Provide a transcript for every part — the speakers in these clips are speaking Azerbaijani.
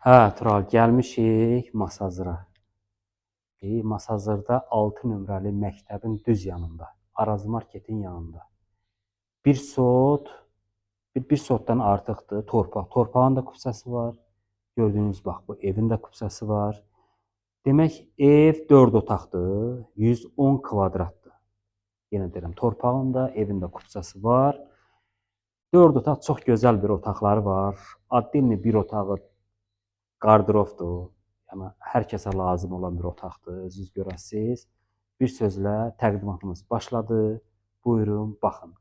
Hə, Tural, gəlmişik Masazıra. Masazırda 6 nömrəli məktəbin düz yanında, Araz marketin yanında. Bir sotdan artıqdır torpaq. Torpağın da kupçası var. Gördüyünüz bax bu evin də kupçası var. Demək ev 4 otaqdır, 110 kvadratdır. Yenə deyirəm, torpağın da, evin də kupçası var. 4 otaq çox gözəl bir otaqları var. Adilli bir otağı qardirovdur. Yəni hər kəsə lazım olan bir otaqdır, özünüz görəsiniz. Bir sözlə təqdimatımız başladı. Buyurun, baxın.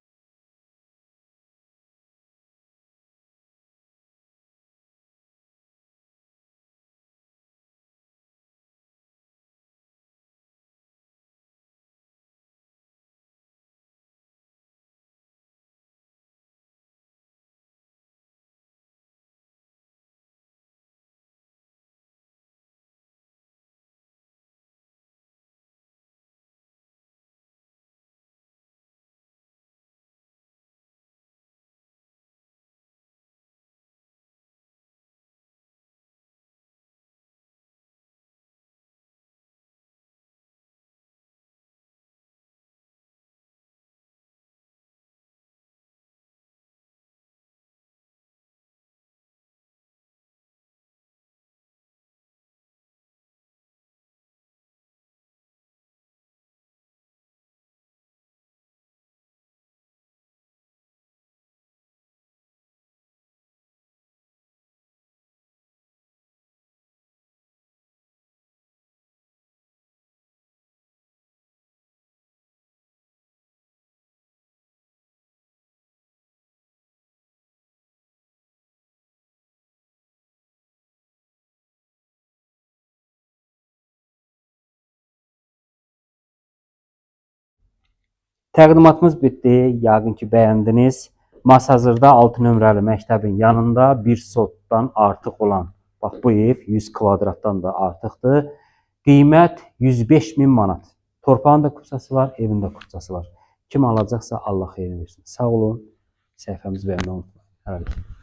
Təqdimatımız bitdi. Yəqin ki, bəyəndiniz. Masazırda 6 nömrəli məktəbin yanında bir sotdan artıq olan, bax bu ev 100 kvadratdan da artıqdır. Qiymət 105 min manat. Torpağın da kupçası var, evin də kupçası var. Kim alacaqsa Allah xeyrini versin. Sağ olun. Səhifəmizi bəyənməyi unutmayın. Hələlik.